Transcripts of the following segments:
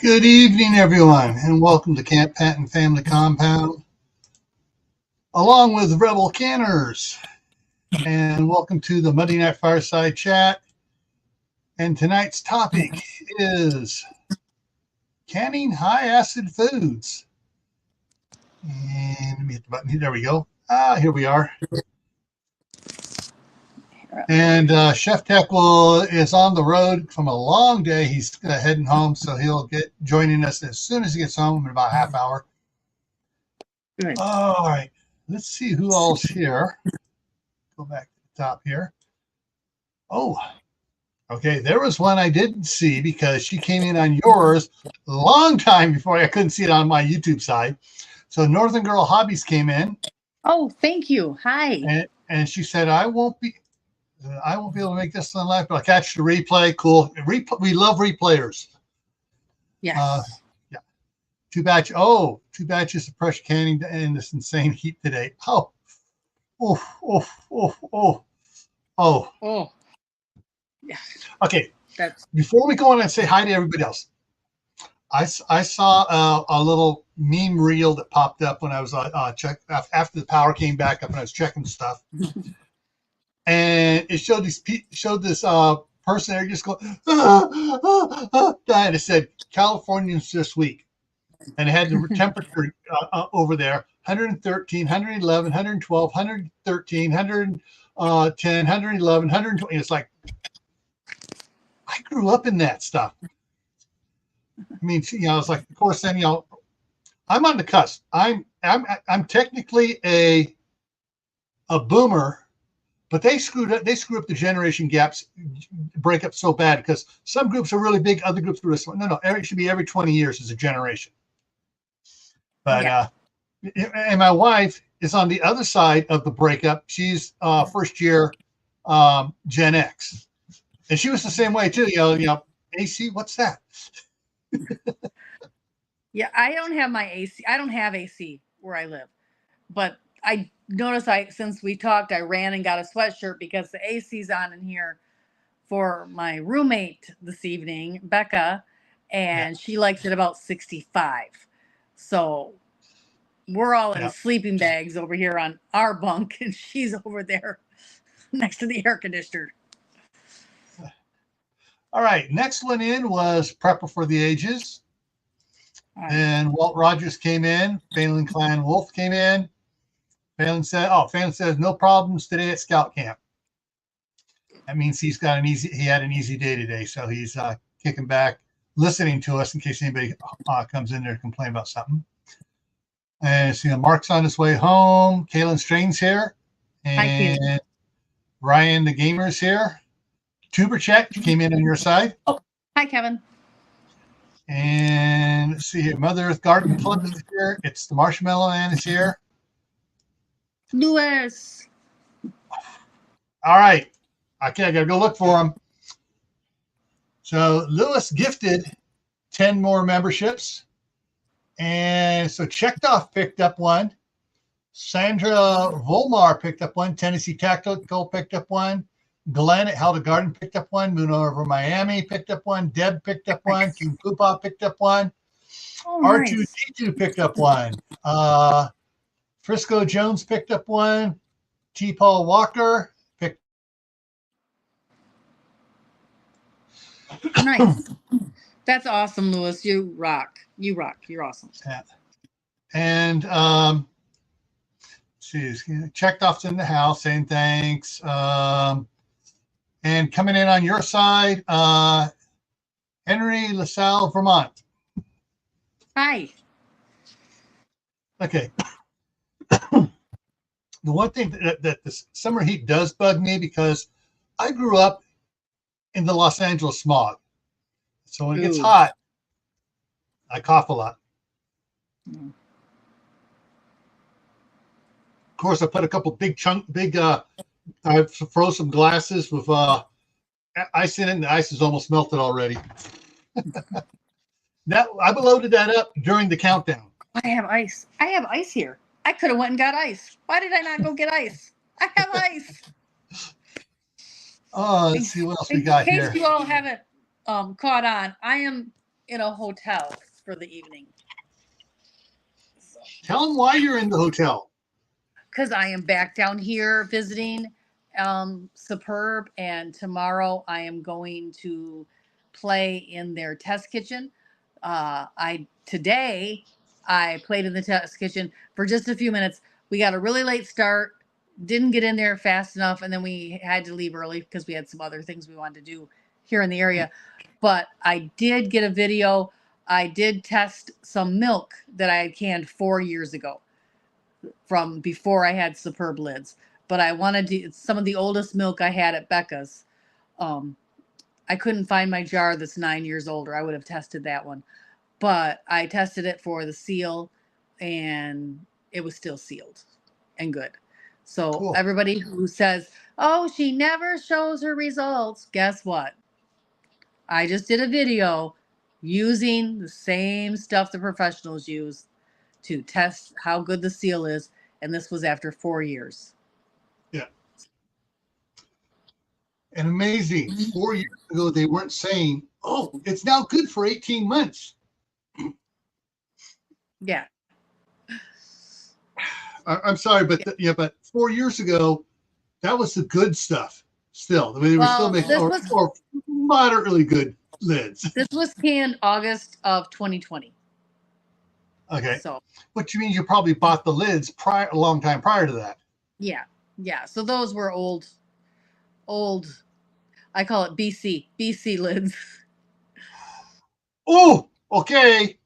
Good evening, everyone, and welcome to Camppatton Family Compound, along with Rebel Canners. And welcome to the Monday Night Fireside Chat. And tonight's topic is canning high-acid foods. And let me hit the button. There we go. Here we are. And Chef Tech is on the road from a long day. He's heading home, so he'll get joining us as soon as he gets home in about a half hour. Good. All right. Let's see who all's here. Go back to the top here. Oh, okay. There was one I didn't see because she came in on yours a long time before I couldn't see it on my YouTube side. So Northern Girl Hobbies came in. Oh, thank you. Hi. And she said, I won't be able to make this one live, but I'll catch the replay. Cool. We love replayers. Yes. Yeah. Two batches of fresh canning in this insane heat today. Oh. Yeah. Okay. Before we go on and say hi to everybody else, I saw a little meme reel that popped up when I was after the power came back up and I was checking stuff. And it showed this person there just going, and it said Californians this week. And it had the temperature over there, 113, 111, 112, 113, 110, 111, 120. It's like, I grew up in that stuff. I mean, it's like, of course, then, I'm on the cusp. I'm technically a boomer. But they screw up the generation gaps breakup so bad because some groups are really big, other groups are really small. No, it should be every 20 years is a generation. But and my wife is on the other side of the breakup. She's first year Gen X, and she was the same way too. AC, what's that? Yeah, I don't have my AC. I don't have AC where I live, but I noticed since we talked, I ran and got a sweatshirt because the AC's on in here for my roommate this evening, Becca, and she likes it about 65. So we're all in sleeping bags over here on our bunk, and she's over there next to the air conditioner. All right, next one in was Prepper for the Ages. And Walt Rogers came in. Phelan Clan Wolf came in. Phelan says no problems today at Scout Camp. That means he had an easy day today, so he's kicking back, listening to us in case anybody comes in there to complain about something. And Mark's on his way home. Kaylin Strain's here, and hi, Ryan the Gamer's here. Tuber Check came in on your side. Oh, hi, Kevin. And let's see here, Mother Earth Garden Club is here. It's the Marshmallow Man is here. Lewis. All right. Okay, I got to go look for him. So Lewis gifted 10 more memberships. And so Checkoff picked up one. Sandra Volmar picked up one. Tennessee Tactical picked up one. Glenn at How the Garden picked up one. Moon Over Miami picked up one. Deb picked up one. King Poopa picked up one. R2D2 picked up one. Frisco Jones picked up one. T. Paul Walker picked. Nice. That's awesome, Lewis. You rock. You rock. You're awesome. And she's checked off in the house saying thanks. And coming in on your side, Henry LaSalle, Vermont. Hi. Okay. The one thing that the summer heat does bug me because I grew up in the Los Angeles smog. So when it gets hot, I cough a lot. Of course, I put a couple I froze some glasses with ice in it, and the ice is almost melted already. I loaded that up during the countdown. I have ice. I have ice here. I could have went and got ice. Why did I not go get ice? I have ice. Oh, let's see what else we got here. In case you all haven't caught on, I am in a hotel for the evening. Tell them why you're in the hotel. Because I am back down here visiting Superb, and tomorrow I am going to play in their test kitchen. I today I played in the test kitchen for just a few minutes. We got a really late start, didn't get in there fast enough, and then we had to leave early because we had some other things we wanted to do here in the area. But I did get a video. I did test some milk that I had canned 4 years ago from before I had Superb lids. But I wanted to, some of the oldest milk I had at Becca's. I couldn't find my jar that's 9 years old, or I would have tested that one. But I tested it for the seal, and it was still sealed and good. So Cool. everybody who says, "Oh, she never shows her results," guess what? I just did a video using the same stuff the professionals use to test how good the seal is, and this was after 4 years. Yeah. And amazing. 4 years ago, they weren't saying, "Oh, it's now good for 18 months." Yeah. I'm sorry, but but 4 years ago, that was the good stuff. Still, they were still making or moderately good lids. This was canned August of 2020. Okay. So, which means you probably bought the lids a long time prior to that. Yeah. So those were old. I call it BC lids. Oh, okay.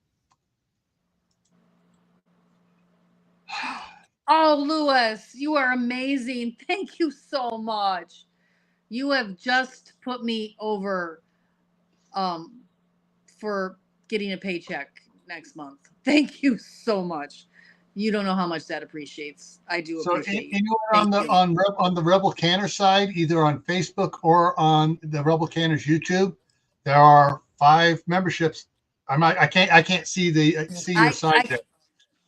Oh, Louis, you are amazing. Thank you so much. You have just put me over for getting a paycheck next month. Thank you so much. You don't know how much that appreciates. I do appreciate you. Anywhere on the Rebel Canner side, either on Facebook or on the Rebel Canners YouTube, there are 5 memberships. I can't see your side there.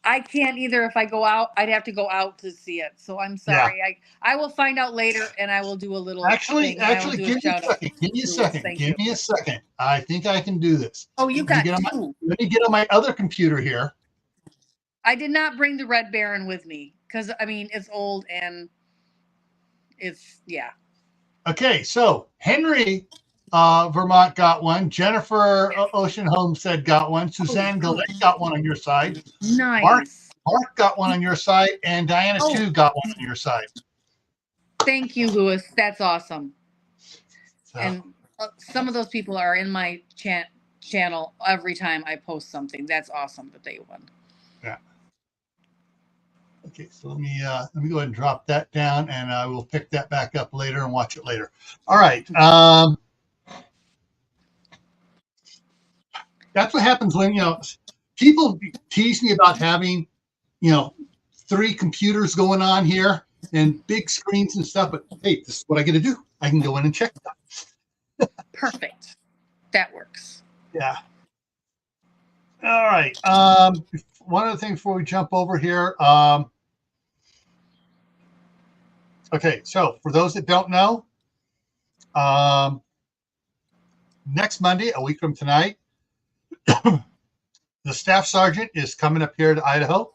I can't either. If I go out, I'd have to go out to see it. So I'm sorry. Yeah. I will find out later, and I will do a little. Actually, give me a second. Give me a second. Give me a second. I think I can do this. Oh, you got 2. Let me get on my other computer here. I did not bring the Red Baron with me because it's old and it's Okay, so Henry Vermont got one. Jennifer Ocean Homestead got one. Suzanne Gillette got one on your side. Nice. Mark got one on your side, and Diana too got one on your side. Thank you, Louis. That's awesome. So. And some of those people are in my channel every time I post something. That's awesome that they won. Yeah. Okay, so let me go ahead and drop that down, and I will pick that back up later and watch it later. All right. That's what happens when people tease me about having 3 computers going on here and big screens and stuff. But hey, this is what I get to do. I can go in and check that. Perfect. That works. Yeah. All right. One other thing before we jump over here. Okay, so for those that don't know, next Monday, a week from tonight, the staff sergeant is coming up here to Idaho,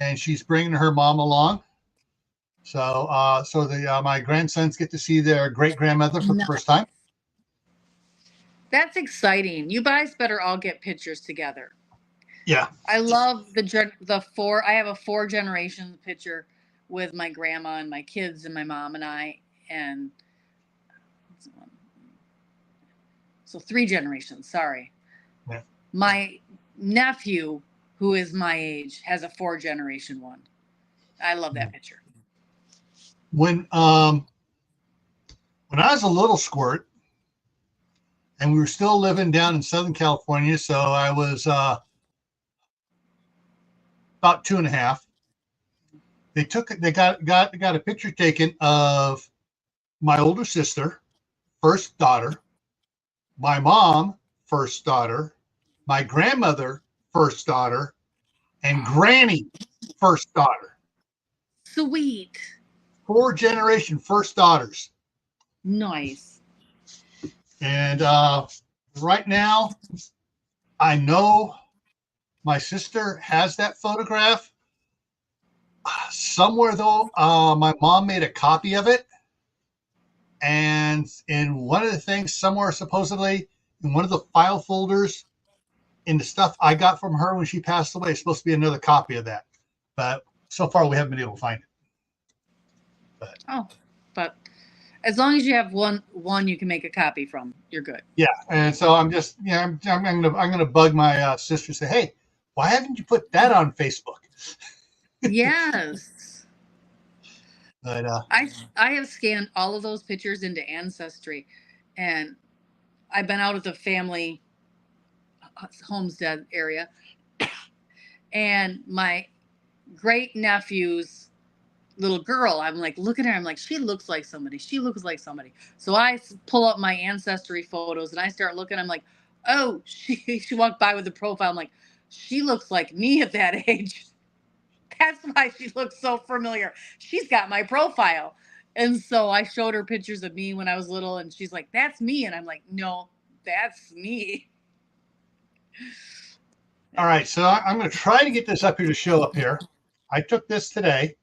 and she's bringing her mom along. So, my grandsons get to see their great grandmother for the first time. That's exciting. You guys better all get pictures together. Yeah, I love the 4. I have a 4 generation picture with my grandma and my kids and my mom and I, and so 3 generations. Sorry. Yeah. My nephew, who is my age, has a 4 generation one. I love that picture. When I was a little squirt, and we were still living down in Southern California, so I was about 2.5. They got a picture taken of my older sister, first daughter, my mom, first daughter, my grandmother, first daughter, and Granny, first daughter. Sweet. 4 generation first daughters. Nice. And right now, I know my sister has that photograph somewhere, though. My mom made a copy of it, and in one of the things somewhere, supposedly in one of the file folders in the stuff I got from her when she passed away, is supposed to be another copy of that. But so far, we haven't been able to find it. But as long as you have one you can make a copy from, you're good. Yeah, and so I'm just, I'm gonna bug my sister, say, hey, why haven't you put that on Facebook? Yes. But I have scanned all of those pictures into Ancestry, and I've been out at the family homestead area, and my great nephew's little girl, I'm like, look at her, I'm like, she looks like somebody, she looks like somebody. So I pull up my Ancestry photos and I start looking, I'm like, oh, she walked by with the profile, I'm like, she looks like me at that age. That's why she looks so familiar. She's got my profile. And so I showed her pictures of me when I was little, and she's like, that's me. And I'm like, no, that's me. all right, so I'm going to try to get this up here to show up here. I took this today.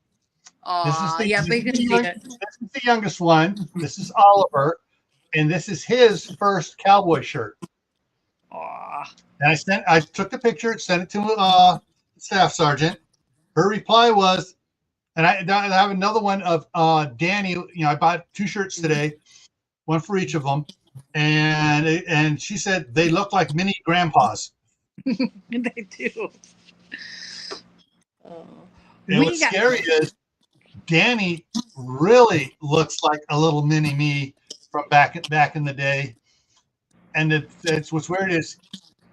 Yeah, but you can see it. This is the youngest one. This is Oliver, and this is his first cowboy shirt. Aw. And I took the picture, sent it to staff sergeant. Her reply was, and I have another one of Danny. I bought 2 shirts today, one for each of them, and she said they look like mini grandpas. They do. And what's scary is Danny really looks like a little mini me from back in the day. And it's what's weird is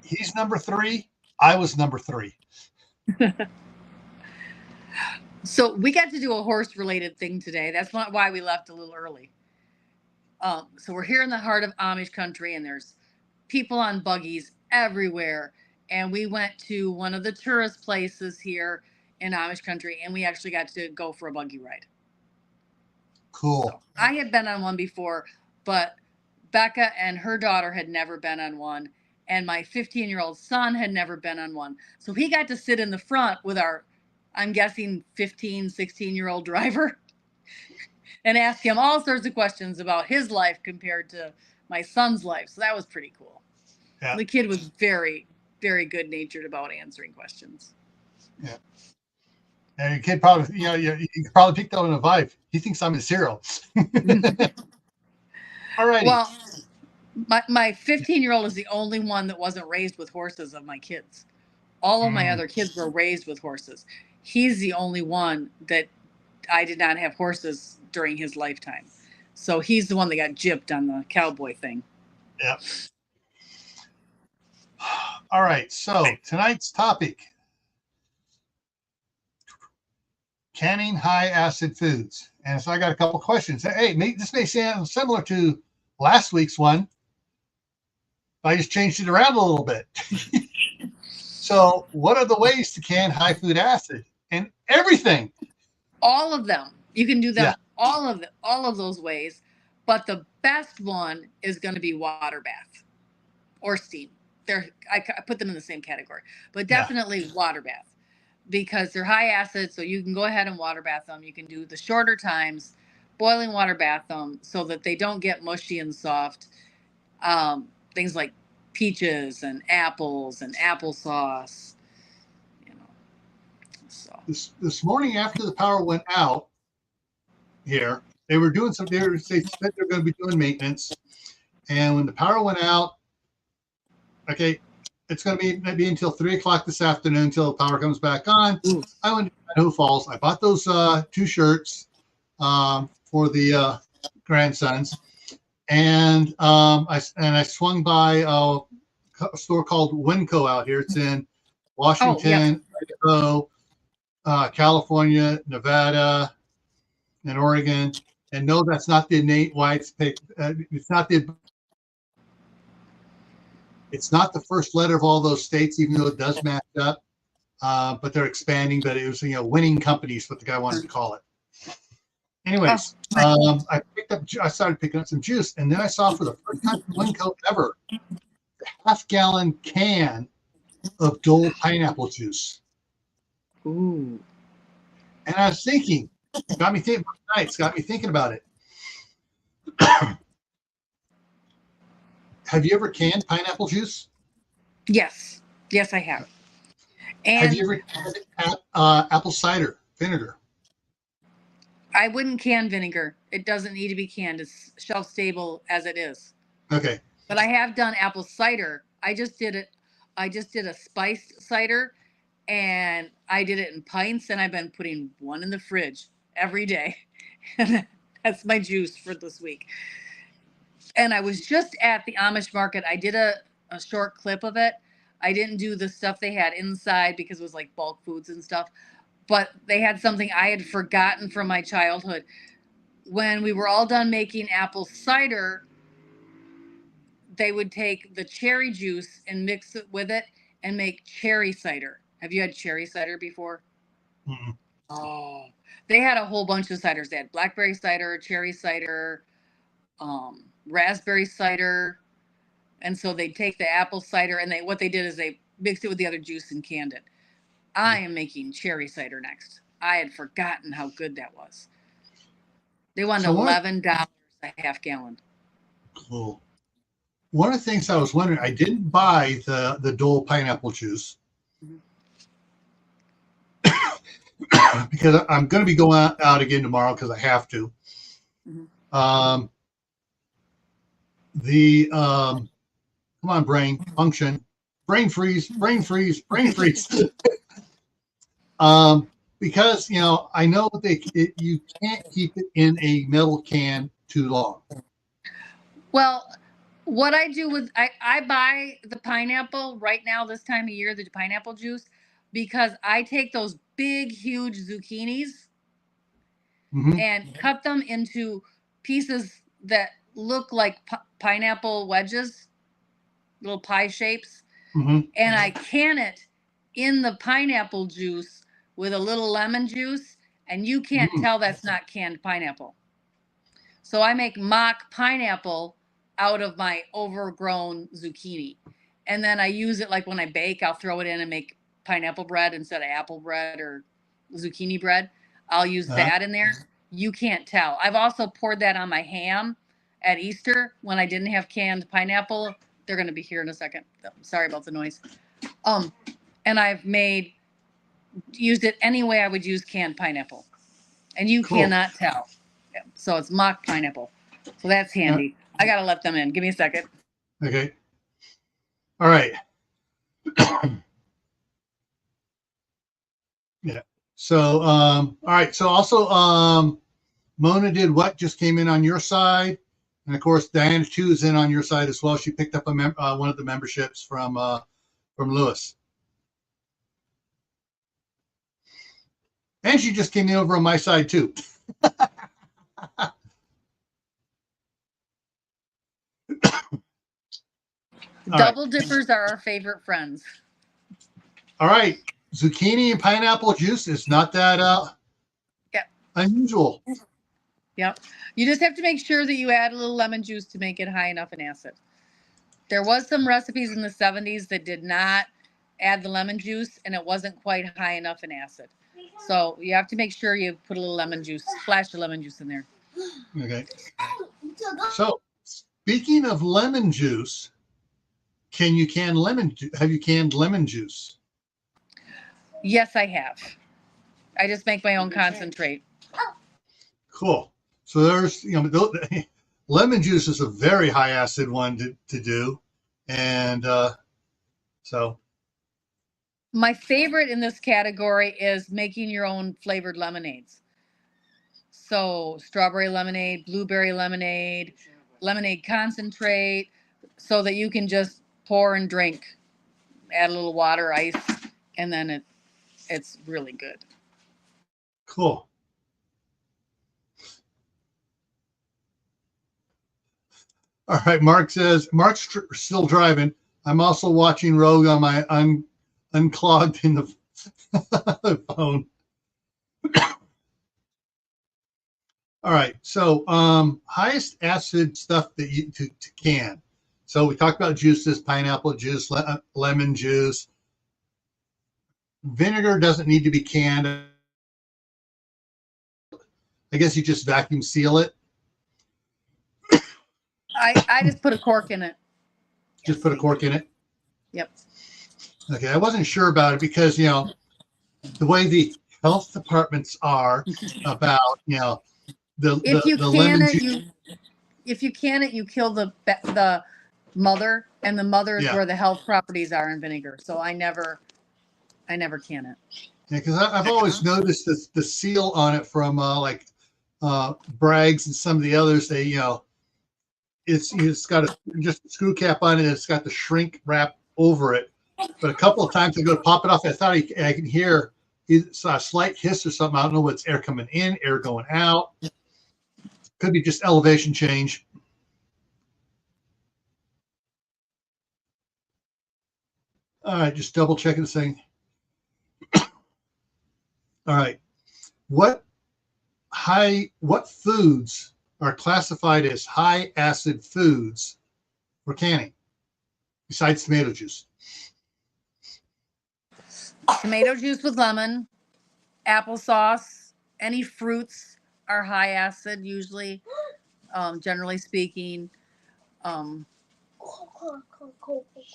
he's number 3. I was number 3. So we got to do a horse related thing today. That's not why we left a little early. So we're here in the heart of Amish country, and there's people on buggies everywhere. And we went to one of the tourist places here in Amish country, and we actually got to go for a buggy ride. Cool. So I had been on one before, but Becca and her daughter had never been on one, and my 15-year-old son had never been on one. So he got to sit in the front with our, I'm guessing, 15, 16-year-old driver and ask him all sorts of questions about his life compared to my son's life. So that was pretty cool. Yeah. The kid was very, very good-natured about answering questions. Yeah. And your kid probably, you probably picked up on a vibe. He thinks I'm his hero. All right. Well, my 15-year-old is the only one that wasn't raised with horses of my kids. All of my other kids were raised with horses. He's the only one that I did not have horses during his lifetime. So he's the one that got gypped on the cowboy thing. Yep. All right. So tonight's topic: canning high acid foods. And so I got a couple questions. Hey, this may sound similar to last week's one. I just changed it around a little bit. So what are the ways to can high food acid? And everything. All of them. You can do them, all of those ways. But the best one is going to be water bath or steam. I put them in the same category. But definitely water bath, because they're high acid, so you can go ahead and water bath them. You can do the shorter times, boiling water bath them so that they don't get mushy and soft. Things like peaches and apples and applesauce. So this morning after the power went out here, they were doing some. They said they're going to be doing maintenance, and when the power went out, okay, it's going to be maybe until 3:00 this afternoon until the power comes back on. Ooh. I went to Idaho Falls. I bought those 2 shirts for the grandsons, and I swung by a store called Winco out here. It's in Washington, Idaho, California, Nevada, and Oregon. And no, that's not the innate why it's picked. It's not the first letter of all those states, even though it does match up. But they're expanding. But it was winning companies, what the guy wanted to call it. Anyways, I started picking up some juice, and then I saw for the first time in Winco ever, they half-gallon can of Dole pineapple juice. Ooh. And I was thinking, got me thinking about it. Have you ever canned pineapple juice? Yes. Yes, I have. Have you And ever had apple cider vinegar? I wouldn't can vinegar. It doesn't need to be canned. It's shelf stable as it is. Okay. But I have done apple cider. I just did it. I just did a spiced cider, and I did it in pints, and I've been putting one in the fridge every day. And that's my juice for this week. And I was just at the Amish market. I did a short clip of it. I didn't do the stuff they had inside because it was like bulk foods and stuff. But they had something I had forgotten from my childhood. When we were all done making apple cider, they would take the cherry juice and mix it with it and make cherry cider. Have you had cherry cider before? Mm-mm. Oh, they had a whole bunch of ciders. They had blackberry cider, cherry cider, raspberry cider. And so they'd take the apple cider and what they did is they mixed it with the other juice and canned it. I am making cherry cider next. I had forgotten how good that was. They wanted So $11 a half gallon. cool. One of the things I was wondering, I didn't buy the Dole pineapple juice because I'm going to be going out again tomorrow because I have to. Mhm. Come on, brain function, brain freeze. Because I know you can't keep it in a metal can too long. Well, what I do with I buy the pineapple right now this time of year, the pineapple juice, because I take those big, huge zucchinis Mm-hmm. and cut them into pieces that look like pineapple wedges, little pie shapes, Mm-hmm. and I can it in the pineapple juice with a little lemon juice, and you can't Mm-hmm. tell that's not canned pineapple. So I make mock pineapple out of my overgrown zucchini. And then I use it like when I bake, I'll throw it in and make pineapple bread instead of apple bread or zucchini bread. I'll use that in there. You can't tell. I've also poured that on my ham at Easter when I didn't have canned pineapple. They're going to be here in a second. Sorry about the noise. And I've used it any way I would use canned pineapple. And you Cool. cannot tell. So it's mock pineapple. So that's handy. I got to let them in. Give me a second. Okay. All right. Yeah. So, all right. So also, Mona did what just came in on your side. And of course, Diana too is in on your side as well. She picked up one of the memberships from Lewis. And she just came in over on my side too. Double dippers are our favorite friends. All right. Zucchini and pineapple juice is not that unusual. Yep. You just have to make sure that you add a little lemon juice to make it high enough in acid. There was some recipes in the 70s that did not add the lemon juice, and it wasn't quite high enough in acid. So you have to make sure you put a little lemon juice, splash of lemon juice in there. Okay. So speaking of lemon juice, have you canned lemon juice? Yes, I have. I just make my own concentrate. Cool. So there's, lemon juice is a very high acid one to do. And so. My favorite in this category is making your own flavored lemonades. So strawberry lemonade, blueberry lemonade, lemonade concentrate, so that you can just pour and drink. Add a little water, ice, and then it's really good. Cool. All right. Mark's still driving. I'm also watching Rogue on my unclogged in the phone. All right. So highest acid stuff that you to can. So we talked about juices, pineapple juice, lemon juice. Vinegar doesn't need to be canned. I guess you just vacuum seal it. I just put a cork in it. Just put a cork in it? Yep. Okay, I wasn't sure about it because, the way the health departments are about, the lemon juice. If you can it, you kill the mother, and the mother is where the health properties are in vinegar. So I never can it. Yeah, because I've always noticed the seal on it from Bragg's and some of the others. They, it's got just a screw cap on it. And it's got the shrink wrap over it. But a couple of times I go to pop it off, I thought I can hear a slight hiss or something. I don't know what's air coming in, air going out. Could be just elevation change. All right, just double checking this thing. All right, what foods are classified as high acid foods for canning besides tomato juice? Tomato juice with lemon, applesauce, any fruits are high acid usually, generally speaking.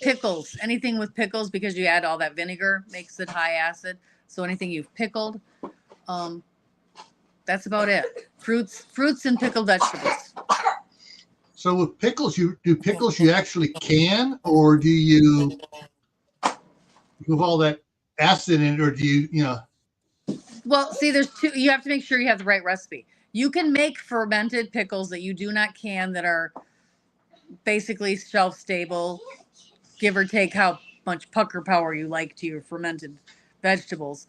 Pickles, anything with pickles, because you add all that vinegar makes it high acid. So anything you've pickled, that's about it. Fruits and pickled vegetables. So with pickles, you actually can, or do you with all that acid in it, or do you? Well, see, there's two. You have to make sure you have the right recipe. You can make fermented pickles that you do not can, that are basically shelf stable, give or take how much pucker power you like to your fermented vegetables.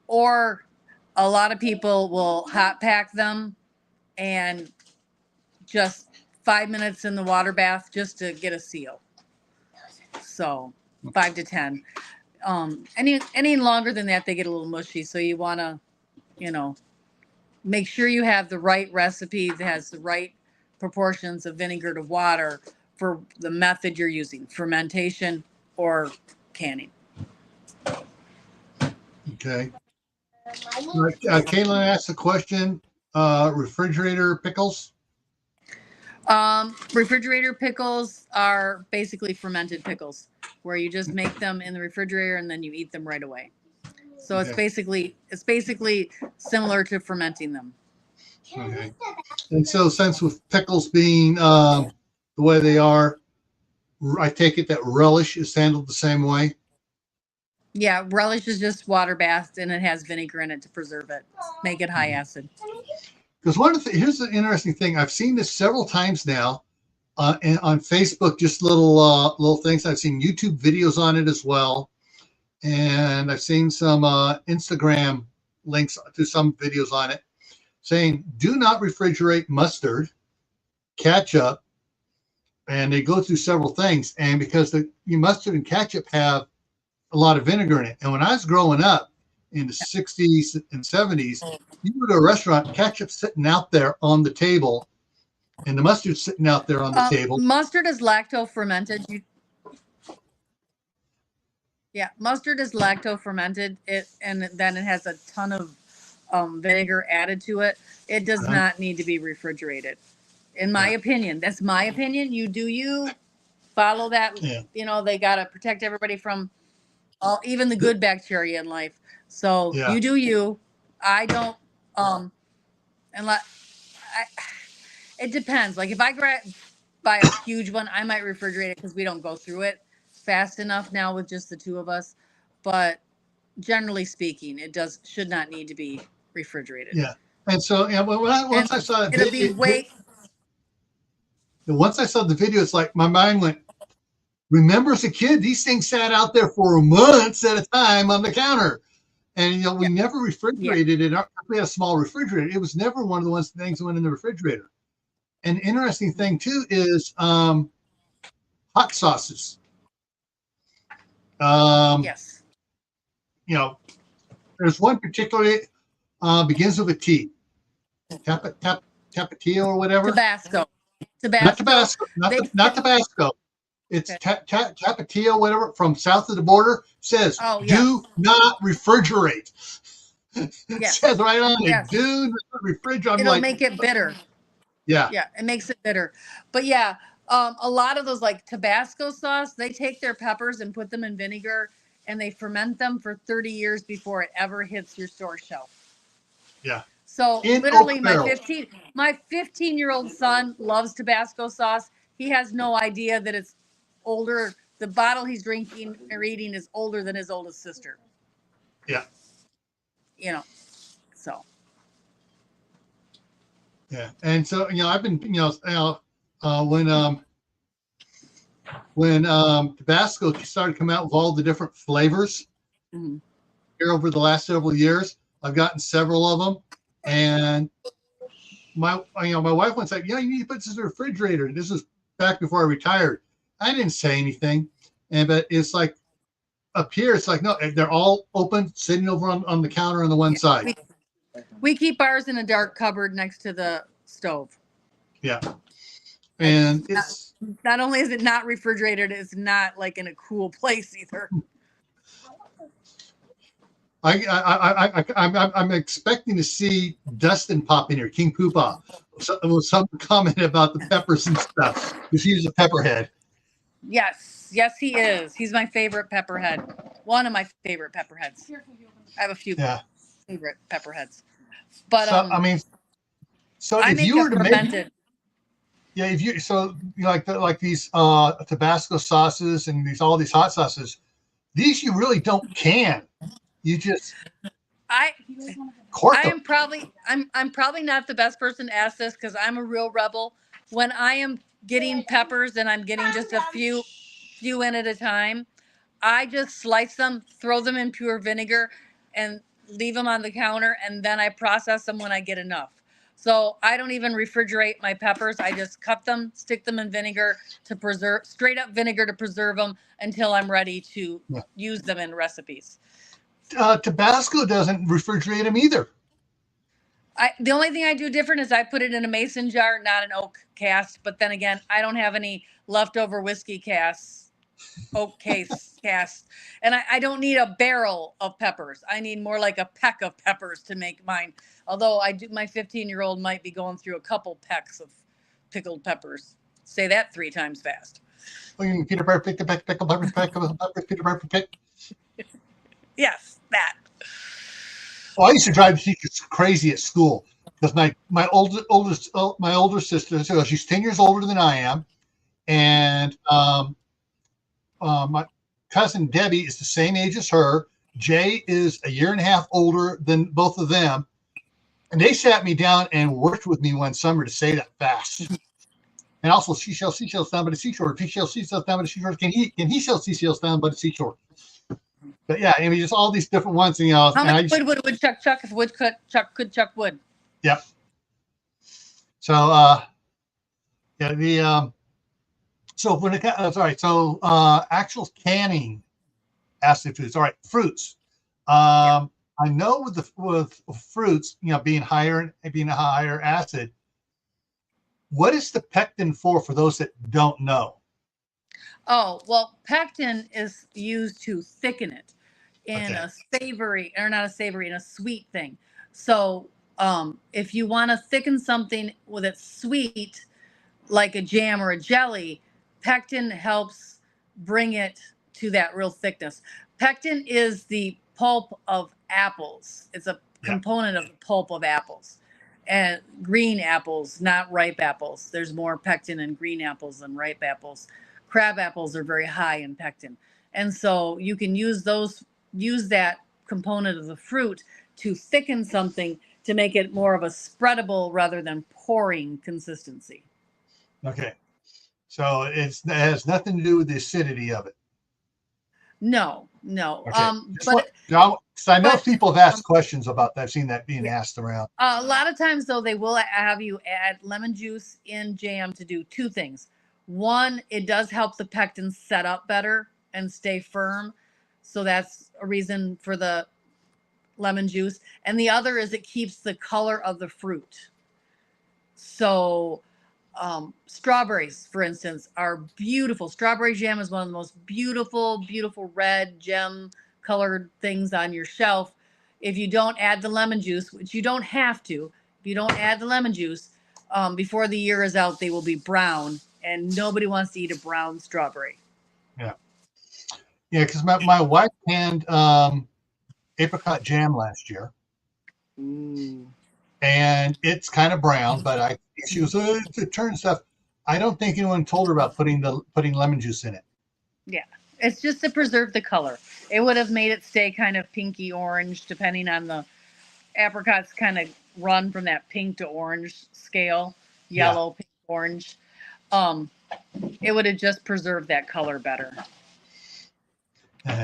Or a lot of people will hot pack them and just 5 minutes in the water bath just to get a seal. So 5 to 10. Any longer than that, they get a little mushy. So you want to, make sure you have the right recipe that has the right proportions of vinegar to water for the method you're using, fermentation or canning. Okay. Caitlin asked a question. Refrigerator pickles? Refrigerator pickles are basically fermented pickles, where you just make them in the refrigerator and then you eat them right away. So it's basically similar to fermenting them. Okay. And so, since with pickles being the way they are, I take it that relish is handled the same way. Yeah, relish is just water bathed and it has vinegar in it to preserve it, make it high acid. Because here's the interesting thing. I've seen this several times now, and on Facebook, just little things. I've seen YouTube videos on it as well, and I've seen some Instagram links to some videos on it, saying do not refrigerate mustard, ketchup, and they go through several things. And because the mustard and ketchup have a lot of vinegar in it, and when I was growing up in the 60s and 70s, you go to a restaurant, ketchup sitting out there on the table, and the mustard sitting out there on the table. Mustard is lacto fermented. Mustard is lacto fermented. And then it has a ton of vinegar added to it. It does not need to be refrigerated, in my opinion. That's my opinion. You do you follow that. Yeah. They got to protect everybody from even the good bacteria in life. So you do you. I don't. It depends. Like if I buy a huge one, I might refrigerate it because we don't go through it fast enough now with just the two of us. But generally speaking, it should not need to be refrigerated. Yeah. And so once I saw it, once I saw the video, it's like my mind went, remember as a kid, these things sat out there for months at a time on the counter. And, we never refrigerated it. We had a small refrigerator. It was never one of the things that went in the refrigerator. An interesting thing, too, is hot sauces. Yes. There's one particularly begins with a T. Tapatio or whatever. Tabasco. Not Tabasco. Tabasco. Not Tabasco. It's Okay. Tapatio, whatever, from south of the border. Says Oh, yes. do not refrigerate. It Yes. says right on it. Yes. Do not refrigerate. I'm It'll like, make it bitter. yeah. Yeah, it makes it bitter. But yeah, a lot of those like Tabasco sauce, they take their peppers and put them in vinegar and they ferment them for 30 years before it ever hits your store shelf. Yeah. So In literally oak barrels. my 15-year-old son loves Tabasco sauce. He has no idea that it's older. The bottle he's drinking or eating is older than his oldest sister. Yeah. You know, so. Yeah. And so, I've been, when Tabasco started coming out with all the different flavors Mhm. here over the last several years, I've gotten several of them. And my wife once said, you need to put this in the refrigerator. This is back before I retired. I didn't say anything. But it's like up here, it's like, no, they're all open, sitting over on the counter on the one side. We keep ours in a dark cupboard next to the stove. Yeah. And it's not only is it not refrigerated, it's not like in a cool place either. I'm expecting to see Dustin pop in here, King Poopa, some comment about the peppers and stuff. Because he's a pepperhead. Yes, he is. He's my favorite pepperhead. One of my favorite pepperheads. I have a few favorite pepperheads. But so I if make you were to fermented. if you like these Tabasco sauces and all these hot sauces, these you really don't can. You just cork them. I'm probably not the best person to ask this because I'm a real rebel. When I am getting peppers and I'm getting just a few in at a time, I just slice them, throw them in pure vinegar, and leave them on the counter, and then I process them when I get enough. So I don't even refrigerate my peppers. I just cut them, stick them in vinegar to preserve, straight up vinegar to preserve them until I'm ready to use them in recipes. Tabasco doesn't refrigerate them either. The only thing I do different is I put it in a mason jar, not an oak cast. But then again, I don't have any leftover whiskey casts, oak cast. And I don't need a barrel of peppers. I need more like a peck of peppers to make mine. Although my 15-year-old might be going through a couple pecks of pickled peppers. Say that 3 times fast. Peter Piper picked a peck, pickled peppers, Peter Piper picked. Yes, that. Well, I used to drive the teachers crazy at school because my older sister, so she's 10 years older than I am, and my cousin Debbie is the same age as her. Jay is a year and a half older than both of them, and they sat me down and worked with me one summer to say that fast. And also, seashells down by the seashore. Seashells down by the seashore. Can he sell seashells down by the seashore? But yeah, I mean, just all these different ones. How much wood would Woodchuck chuck if Woodchuck could chuck wood? Yep. So, so when it actual canning acid foods. All right, fruits. I know with fruits, being a higher acid. What is the pectin for those that don't know? Oh, well, pectin is used to thicken it in a savory, or not a savory, in a sweet thing. So if you want to thicken something with it sweet, like a jam or a jelly, pectin helps bring it to that real thickness. Pectin is the pulp of apples. It's a component of the pulp of apples. And green apples, not ripe apples. There's more pectin in green apples than ripe apples. Crab apples are very high in pectin. And so you can use that component of the fruit to thicken something to make it more of a spreadable rather than pouring consistency. Okay. So it has nothing to do with the acidity of it. No. Okay. I know people have asked questions about that. I've seen that being asked around. A lot of times, though, they will have you add lemon juice in jam to do 2 things. One, it does help the pectin set up better and stay firm. So that's a reason for the lemon juice. And the other is it keeps the color of the fruit. So Strawberries, for instance, are beautiful. Strawberry jam is one of the most beautiful, beautiful red gem colored things on your shelf. If you don't add the lemon juice, which you don't have to, if you don't add the lemon juice, before the year is out, they will be brown, and nobody wants to eat a brown strawberry. Yeah. Yeah, because my wife canned apricot jam last year. Ooh. And it's kind of brown, but she was it turned stuff. I don't think anyone told her about putting lemon juice in it. Yeah, it's just to preserve the color. It would have made it stay kind of pinky orange, depending on the apricots. Kind of run from that pink to orange scale, yellow, pink, orange. It would have just preserved that color better.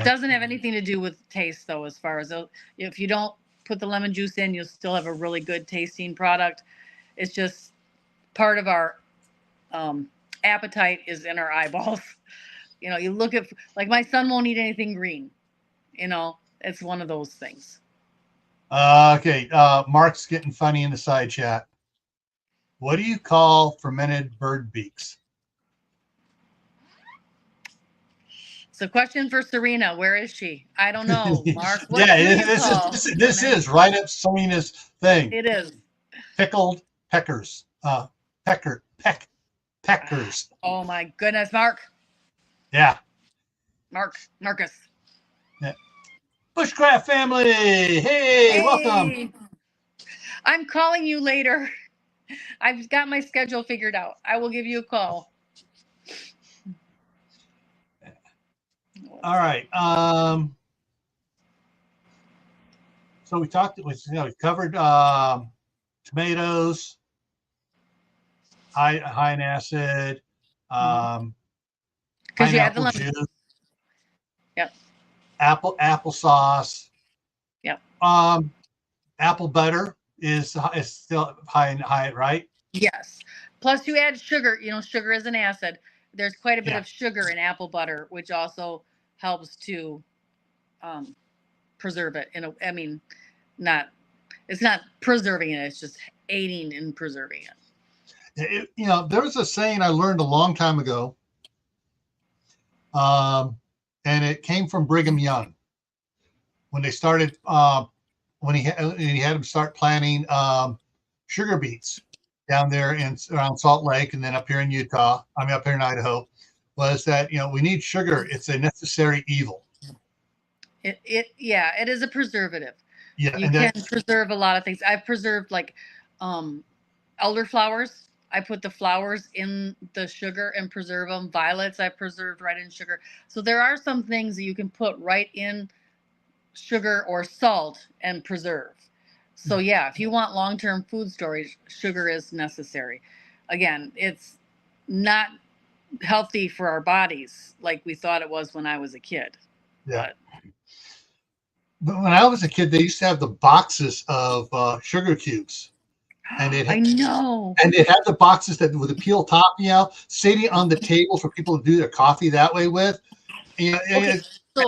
Doesn't have anything to do with taste, though. As far as if you don't put the lemon juice in, you'll still have a really good tasting product. It's just part of our appetite is in our eyeballs. You know, you look at, like, my son won't eat anything green. You know, it's one of those things. Okay, Mark's getting funny in the side chat. What do you call fermented bird beaks? So, question for Serena: where is she? I don't know, Mark. What Yeah, this is right up Serena's thing. It is pickled peckers. Peckers. Oh my goodness, Mark. Yeah. Marcus. Yeah. Bushcraft family. Hey, welcome. I'm calling you later. I've got my schedule figured out. I will give you a call. All right. So we covered tomatoes, high in acid, pineapple juice. Yep. Applesauce. Yep. Apple butter is still high, right? Yes. Plus you add sugar. You know, sugar is an acid. There's quite a bit of sugar in apple butter, which also helps to preserve it. It's not preserving it. It's just aiding in preserving it. There was a saying I learned a long time ago, and it came from Brigham Young when they started when he had them start planting sugar beets down there around Salt Lake, and then up here in up here in Idaho, was that we need sugar. It's a necessary evil. It is a preservative. Yeah, you can preserve a lot of things. I've preserved elderflowers. I put the flowers in the sugar and preserve them. Violets I preserved right in sugar. So there are some things that you can put right in sugar or salt and preserve. So yeah, if you want long-term food storage, sugar is necessary. Again, it's not healthy for our bodies like we thought it was when I was a kid. Yeah. But when I was a kid, they used to have the boxes of sugar cubes. And I know. And it had the boxes that with the peel top, sitting on the table for people to do their coffee that way with. And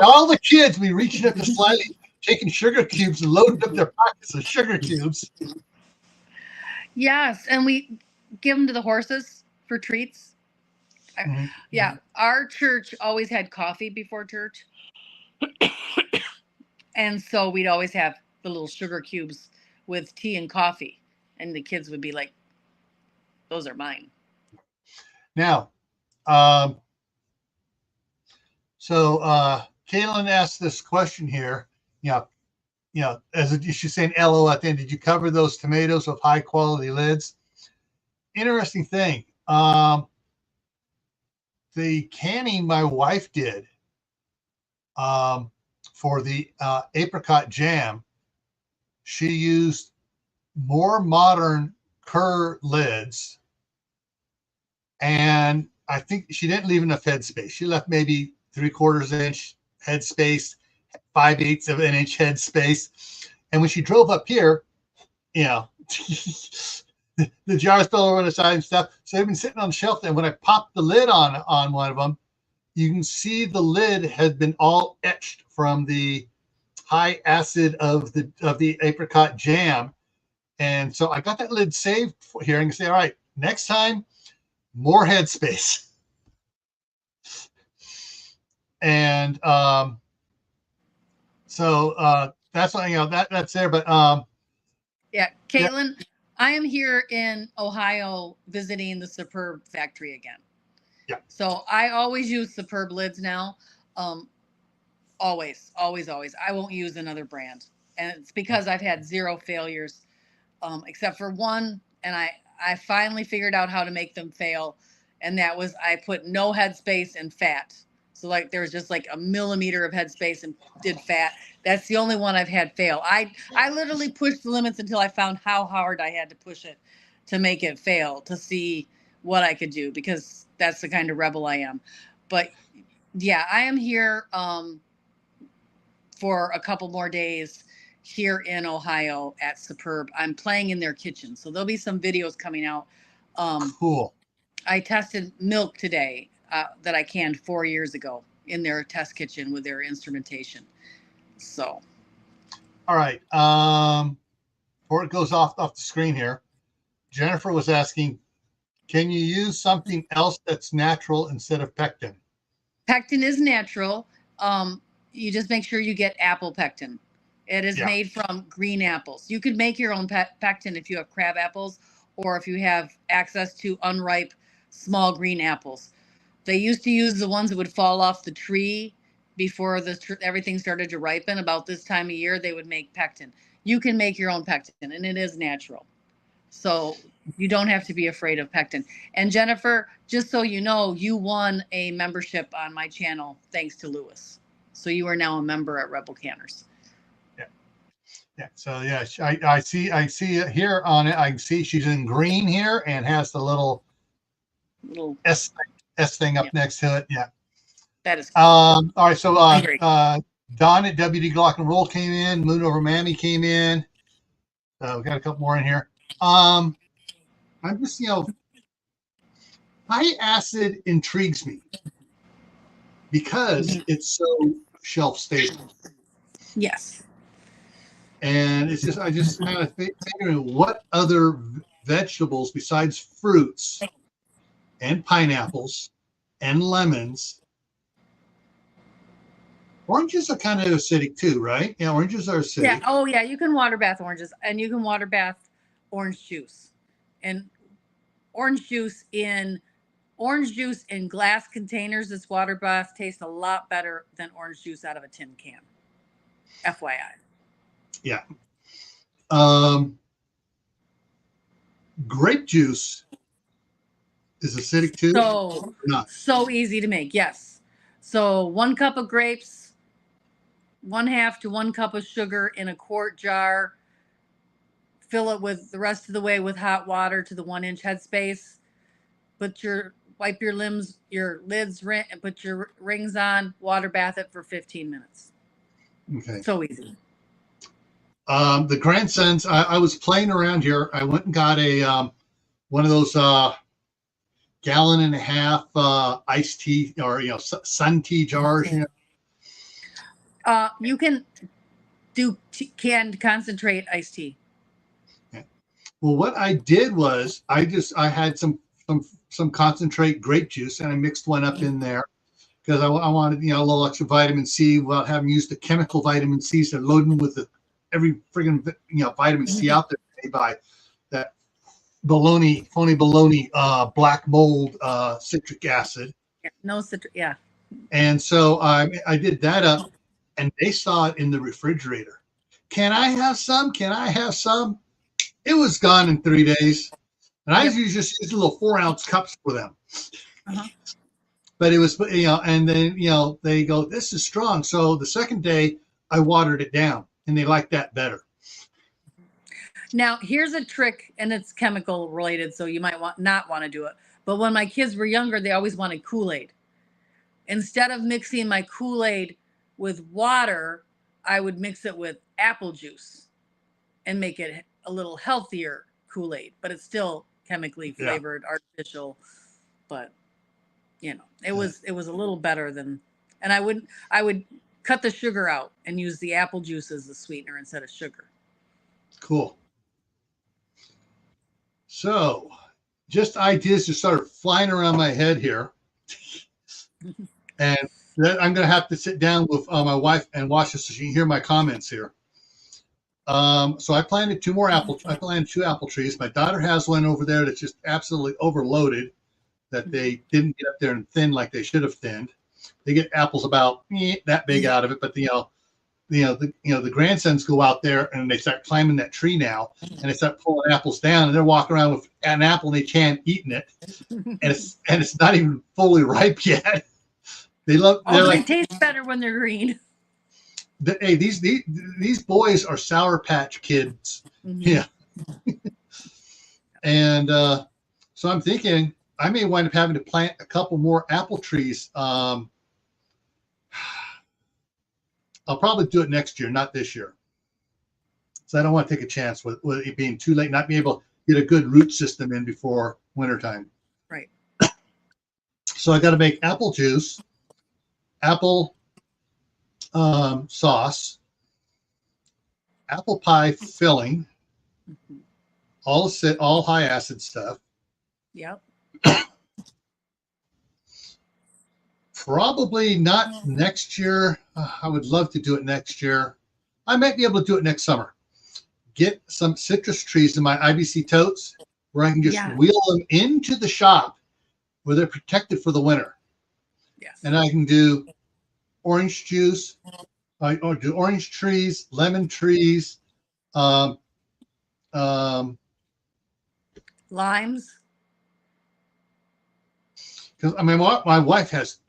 all the kids be reaching up to slightly taking sugar cubes and loading up their pockets of sugar cubes. Yes, and we give them to the horses for treats. Mm-hmm. Yeah, our church always had coffee before church. And so we'd always have the little sugar cubes with tea and coffee. And the kids would be like, those are mine. Now, so Caitlin asked this question here. As she's saying LO at the end, did you cover those tomatoes with high quality lids? Interesting thing. The canning my wife did for the apricot jam, she used more modern Kerr lids, and I think she didn't leave enough head space. She left maybe 3/4 inch head space, 5/8 of an inch head space. And when she drove up here, the jars fell over on the side and stuff. So they've been sitting on the shelf. And when I popped the lid on one of them, you can see the lid has been all etched from the high acid of the apricot jam. And so I got that lid saved here and say, all right, next time more headspace. And so that's what, that's there. But yeah, Caitlin, yeah. I am here in Ohio visiting the Superb factory again. Yeah. So I always use Superb lids now. Always. I won't use another brand. And it's because I've had 0 failures, except for one. And I finally figured out how to make them fail. And that was, I put no headspace and fat. So like there was just like a millimeter of headspace and did fat. That's the only one I've had fail. I literally pushed the limits until I found how hard I had to push it to make it fail, to see what I could do, because that's the kind of rebel I am. But yeah, I am here for a couple more days here in Ohio at Superb. I'm playing in their kitchen, so there'll be some videos coming out. Cool. I tested milk today that I canned 4 years ago in their test kitchen with their instrumentation. So, all right. Before it goes off the screen here, Jennifer was asking, can you use something else that's natural instead of pectin? Pectin is natural. You just make sure you get apple pectin. It is made from green apples. You could make your own pectin if you have crab apples, or if you have access to unripe small green apples. They used to use the ones that would fall off the tree before everything started to ripen. About this time of year, they would make pectin. You can make your own pectin, and it is natural. So you don't have to be afraid of pectin. And Jennifer, just so you know, you won a membership on my channel thanks to Lewis. So you are now a member at Rebel Canners. Yeah. So yeah, I see it here on it. I can see she's in green here and has the little S thing up next to it. Yeah. That is cool. All right. So Don at WD Glock and Roll came in. Moon Over Mammy came in. We got a couple more in here. I'm just, high acid intrigues me because it's so shelf stable. Yes. And it's just, I just kind of figuring what other vegetables besides fruits and pineapples and lemons. Oranges are kind of acidic too, right? Yeah, oranges are acidic. Yeah. Oh, yeah. You can water bath oranges, and you can water bath orange juice. And orange juice in glass containers, this water bath tastes a lot better than orange juice out of a tin can. FYI. Yeah. Grape juice is acidic too. So easy to make. Yes. So 1 cup of grapes, 1/2 to 1 cup of sugar in a quart jar. Fill it with the rest of the way with hot water to the 1-inch headspace. Wipe your lids, and put your rings on. Water bath it for 15 minutes. Okay. So easy. The grandsons, I was playing around here. I went and got a one of those 1.5 gallon iced tea, or sun tea jars. You can do canned concentrate iced tea. Yeah. Well, what I did was I had some concentrate grape juice, and I mixed one up in there because I wanted a little extra vitamin C without having used the chemical vitamin C's. They're loading with every friggin' vitamin C out there they buy. That phony baloney black mold citric acid. Yeah, no citric. Yeah. And so I did that up, and they saw it in the refrigerator. Can I have some? Can I have some? It was gone in 3 days. And I usually just use little 4-ounce cups for them. Uh-huh. But it was, and then, they go, this is strong. So the second day I watered it down, and they liked that better. Now, here's a trick, and it's chemical related, so you might not want to do it. But when my kids were younger, they always wanted Kool-Aid. Instead of mixing my Kool-Aid with water, I would mix it with apple juice and make it a little healthier Kool-Aid, but it's still chemically flavored, artificial. But it was a little better than. And I would cut the sugar out and use the apple juice as the sweetener instead of sugar. Cool. So just ideas just started flying around my head here. And then I'm going to have to sit down with my wife and watch this so she can hear my comments here. So I planted I planted 2 apple trees. My daughter has one over there that's just absolutely overloaded, that they didn't get up there and thin like they should have thinned. They get apples about that big out of it, but the grandsons go out there and they start climbing that tree now, and they start pulling apples down, and they're walking around with an apple and they can't eating it, and it's not even fully ripe yet. They taste better when they're green. Hey, these boys are Sour Patch Kids. Yeah. And so I'm thinking I may wind up having to plant a couple more apple trees. I'll probably do it next year, not this year. So I don't want to take a chance with it being too late, not being able to get a good root system in before wintertime. Right. So I got to make apple juice, apple sauce, apple pie filling, all high acid stuff. Yep. Probably not next year. I would love to do it next year. I might be able to do it next summer. Get some citrus trees in my IBC totes where I can just wheel them into the shop where they're protected for the winter. Yes. And I can do orange juice, or do orange trees, lemon trees, limes. Because I mean, my wife has.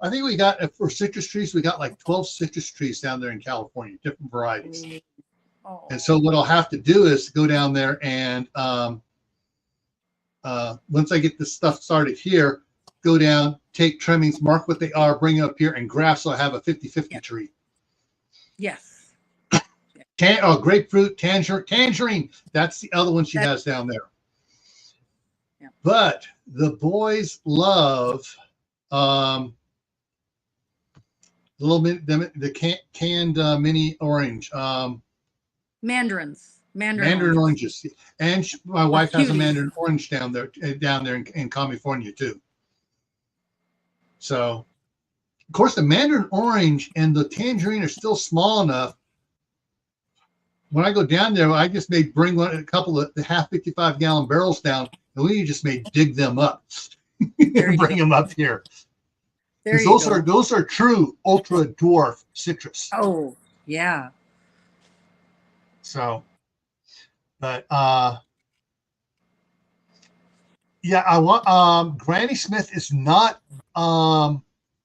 I think we got for citrus trees, we got like 12 citrus trees down there in California, different varieties. Oh. And so what I'll have to do is go down there and once I get this stuff started here, go down, take trimmings, mark what they are, bring it up here, and graft so I have a 50-50 tree. Yes. Grapefruit, tangerine. That's the other one she has down there. Yeah. But the boys love the canned mini orange. Mandarin oranges. And my wife has a mandarin orange down there in California too. So, of course, the mandarin orange and the tangerine are still small enough. When I go down there, I just may bring a couple of the half 55-gallon barrels down, and we just may dig them up and bring them up here. Those are true ultra dwarf citrus. Oh, yeah. So, but yeah, I want Granny Smith is not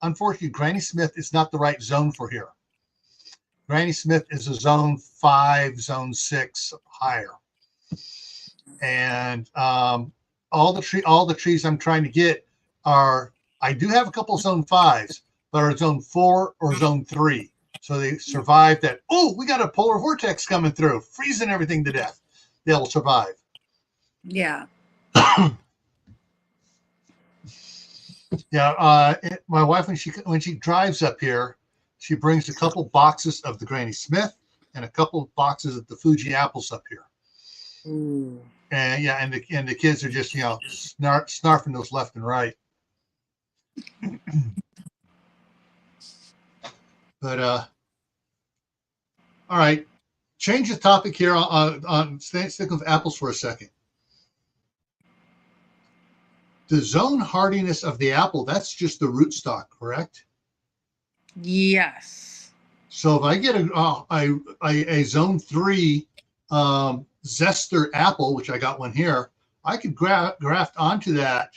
unfortunately Granny Smith is not the right zone for here. Granny Smith is a zone 5, zone 6 higher. And all the trees I'm trying to get are, I do have a couple of zone 5s, but are zone 4 or zone 3. So they survive that. Oh, we got a polar vortex coming through, freezing everything to death. They'll survive. Yeah. Yeah. My wife, when she drives up here, she brings a couple boxes of the Granny Smith and a couple of boxes of the Fuji apples up here. Ooh. And yeah, and the kids are just snarfing those left and right. But all right, change the topic here on stick with apples for a second. The zone hardiness of the apple, that's just the rootstock, correct? Yes. So if I get a zone 3 zester apple, which I got one here, I could graft onto that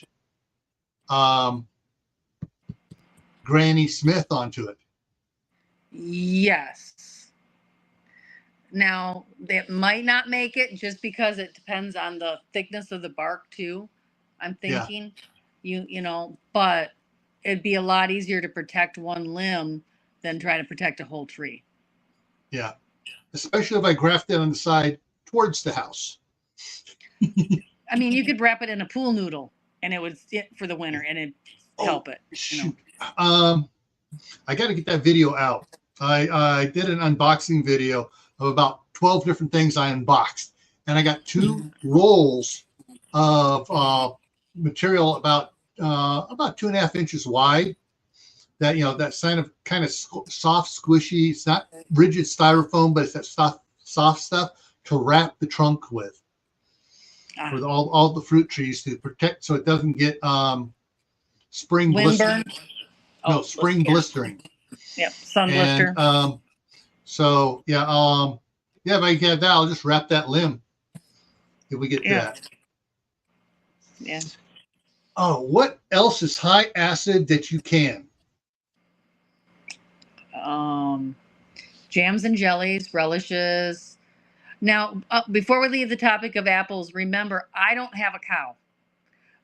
Granny Smith onto it. Yes. Now, that might not make it just because it depends on the thickness of the bark too. I'm thinking, but it'd be a lot easier to protect one limb than try to protect a whole tree. Yeah. Especially if I graft it on the side towards the house. I mean, you could wrap it in a pool noodle and it would sit for the winter and it'd help it. Shoot. I got to get that video out. I did an unboxing video of about 12 different things I unboxed, and I got 2 rolls of material about 2.5 inches wide. That that kind of soft, squishy. It's not rigid styrofoam, but it's that soft stuff to wrap the trunk with all the fruit trees to protect so it doesn't get spring blistering. No, spring blistering. Yep, sun blister. So if I get that, I'll just wrap that limb if we get to that. Yeah. Oh, what else is high acid that you can? Jams and jellies, relishes. Now, before we leave the topic of apples, remember, I don't have a cow.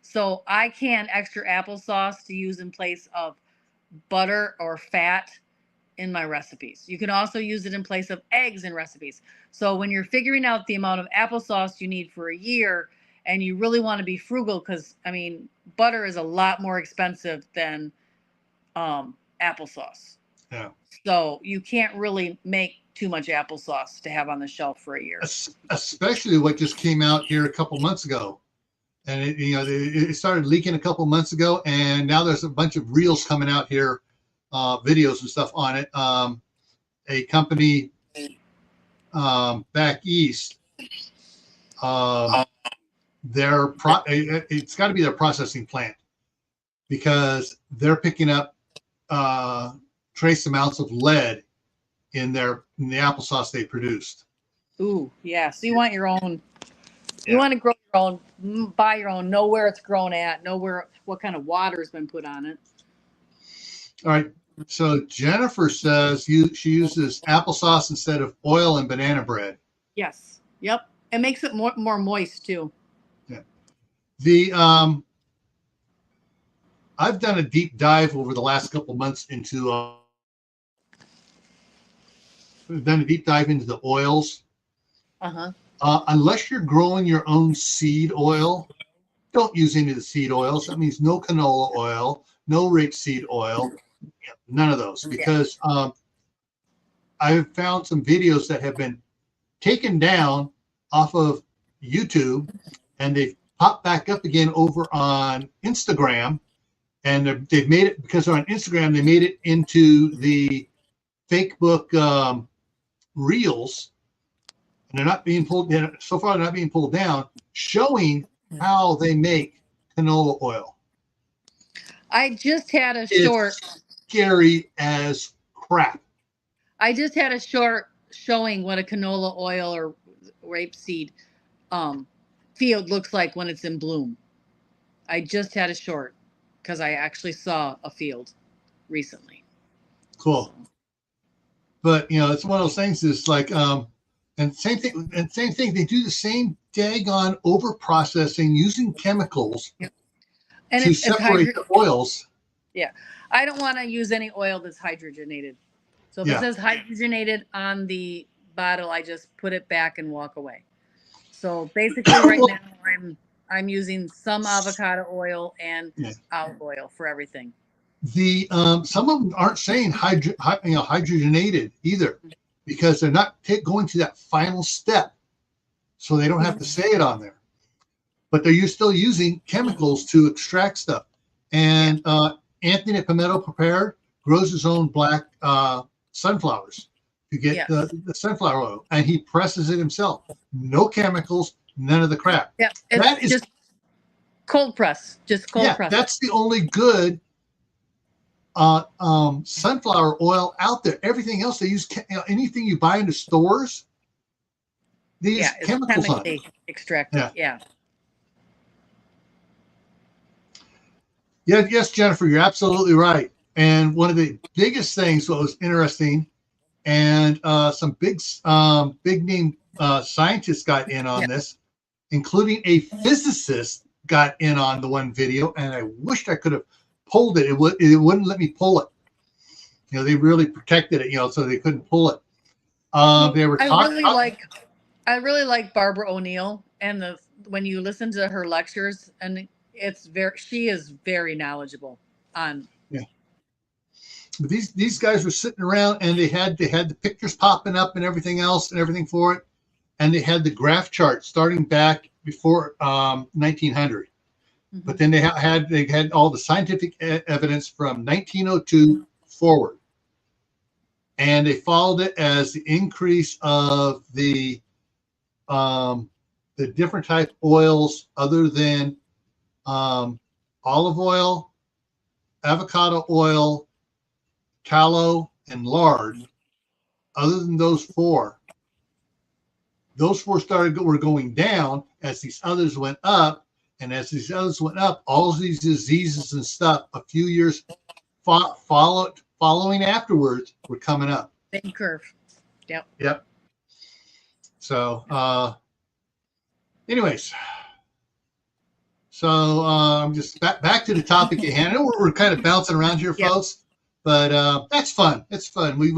So I can extra applesauce to use in place of butter or fat in my recipes. You can also use it in place of eggs in recipes. So when you're figuring out the amount of applesauce you need for a year and you really want to be frugal, because I mean, butter is a lot more expensive than applesauce. Yeah. So you can't really make too much applesauce to have on the shelf for a year. Especially what just came out here a couple months ago. And it started leaking a couple months ago, and now there's a bunch of reels coming out here, videos and stuff on it. A company back east, it's got to be their processing plant, because they're picking up trace amounts of lead in the applesauce they produced. Ooh, yeah. So you want your own. You want to grow your own, buy your own, know where it's grown at, know what kind of water's been put on it. All right. So Jennifer says she uses applesauce instead of oil and banana bread. Yes. Yep. It makes it more moist too. Yeah. I've done a deep dive over the last couple months into the oils. Uh-huh. Unless you're growing your own seed oil, don't use any of the seed oils. That means no canola oil, no rapeseed oil, none of those. Because I've found some videos that have been taken down off of YouTube, and they've popped back up again over on Instagram. And they've made it, because they're on Instagram, they made it into the fake book reels. And they're not being pulled down. So far, they're not being pulled down, showing how they make canola oil. I just had a short. Scary as crap. I just had a short showing what a canola oil or rapeseed field looks like when it's in bloom. I just had a short because I actually saw a field recently. Cool. But it's one of those things. It's like and same thing. They do the same daggone over processing using chemicals to separate the oils. Yeah, I don't want to use any oil that's hydrogenated. So if it says hydrogenated on the bottle, I just put it back and walk away. So basically, right now I'm using some avocado oil and olive oil for everything. Some of them aren't saying hydrogenated either, because they're not going to that final step, so they don't have to say it on there. But they're still using chemicals to extract stuff. And Anthony Pimento Prepared grows his own black sunflowers to get the sunflower oil, and he presses it himself. No chemicals, none of the crap. Yeah, that is just cold press. Just cold press. That's the only good sunflower oil out there. Everything else they use, anything you buy in the stores, they use chemicals on it. Extracted. Yes, Jennifer, you're absolutely right. And one of the biggest things, what was interesting, and some big name scientists got in on this, including a physicist got in on the one video, and I wished I could have pulled it. It wouldn't let me pull it. They really protected it, so they couldn't pull it. They were talking. I really like Barbara O'Neill, and when you listen to her lectures, and she is very knowledgeable on. Yeah. But these guys were sitting around, and they had the pictures popping up and everything else and everything for it, and they had the graph chart starting back before 1900. But then they had all the scientific evidence from 1902 forward, and they followed it as the increase of the different type oils other than olive oil, avocado oil, tallow, and lard. Other than those four were going down as these others went up. And as these others went up, all of these diseases and stuff, a few years following afterwards, were coming up. Same curve. Yep. Yep. So, anyways, so just back to the topic at hand. I know we're kind of bouncing around here, folks, but that's fun. It's fun. We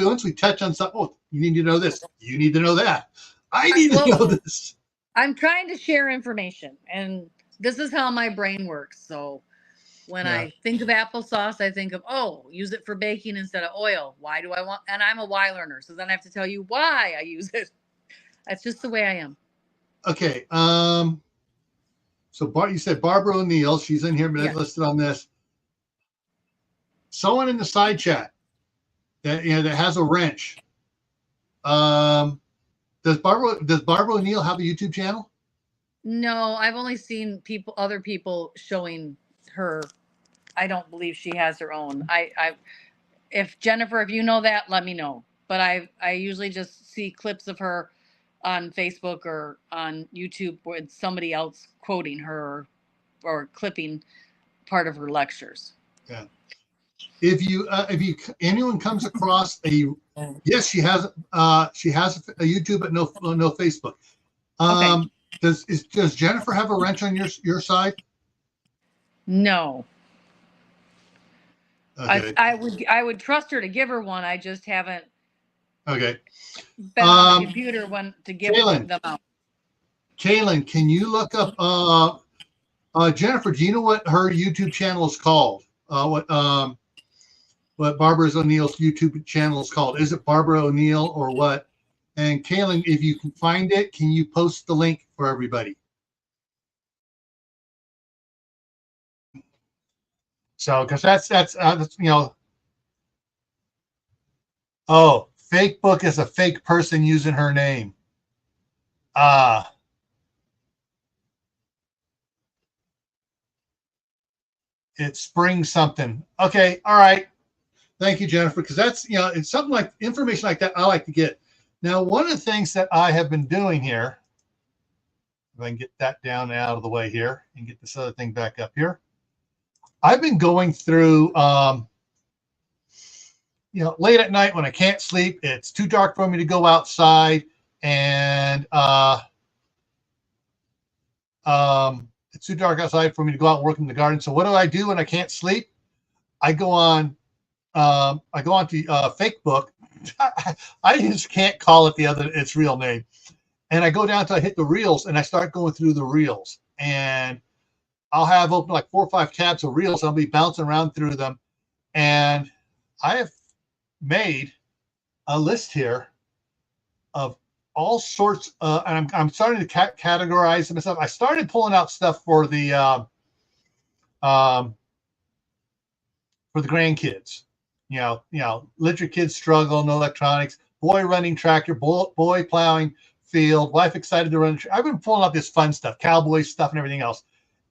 once we touch on something, oh, you need to know this. You need to know that. I need to know this. I'm trying to share information, and this is how my brain works. So when I think of applesauce, I think of, oh, use it for baking instead of oil. Why do I want? And I'm a why learner, so then I have to tell you why I use it. That's just the way I am. Okay. So you said Barbara O'Neill. She's in here listed on this. Someone in the side chat that that has a wrench. Does Barbara O'Neill have a YouTube channel? No, I've only seen other people showing her. I don't believe she has her own. If Jennifer, if you know that, let me know. But I usually just see clips of her on Facebook or on YouTube with somebody else quoting her or clipping part of her lectures. Yeah. If anyone comes across yes, she has a YouTube but no Facebook. Okay. Does Jennifer have a wrench on your side? No. Okay. I would trust her to give her one. I just haven't been on the computer to give them out. Kaylin, can you look up Jennifer, do you know what her YouTube channel is called? What Barbara O'Neill's YouTube channel is called? Is it Barbara O'Neill or what? And Kaylin, if you can find it, can you post the link for everybody? So, because that's oh, fake book is a fake person using her name. It's spring something. Okay, all right. Thank you, Jennifer, because that's it's something like information like that I like to get. Now, one of the things that I have been doing here, if I can get that down and out of the way here and get this other thing back up here, I've been going through late at night when I can't sleep, it's too dark for me to go outside, and it's too dark outside for me to go out and work in the garden. So what do I do when I can't sleep? I go on to Facebook. I just can't call it its real name. And I go down until I hit the reels, and I start going through the reels. And I'll have open like 4 or 5 tabs of reels. I'll be bouncing around through them. And I have made a list here of all sorts, and I'm starting to categorize them and stuff. I started pulling out stuff for the grandkids. Let your kids struggle, no electronics, boy running tractor, boy plowing field, wife excited to run. I've been pulling out this fun stuff, cowboy stuff and everything else.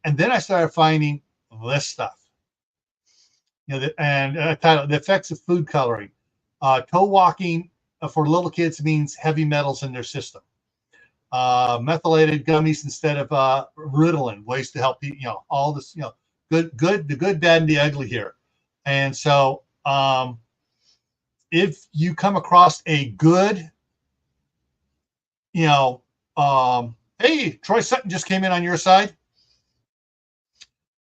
And then I started finding this stuff. Title, The Effects of Food Coloring. Toe walking for little kids means heavy metals in their system. Methylated gummies instead of Ritalin, ways to help all this, the good, bad, and the ugly here. And so if you come across a good, hey, Troy Sutton just came in on your side.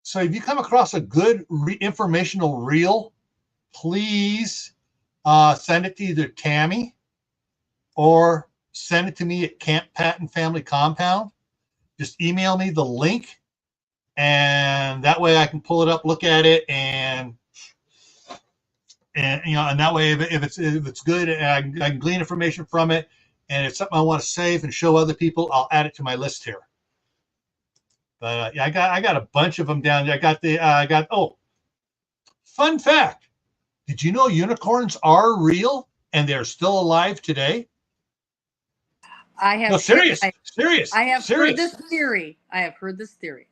So if you come across a good informational reel, please send it to either Tammy or send it to me at Camppatton Family Compound. Just email me the link, and that way I can pull it up, look at it, and that way if it's good, and I can glean information from it, and it's something I want to save and show other people, I'll add it to my list here. But yeah, I got a bunch of them down there. Oh, fun fact. Did you know unicorns are real and they're still alive today? I have. No, serious. I have serious. heard this theory. I have heard this theory.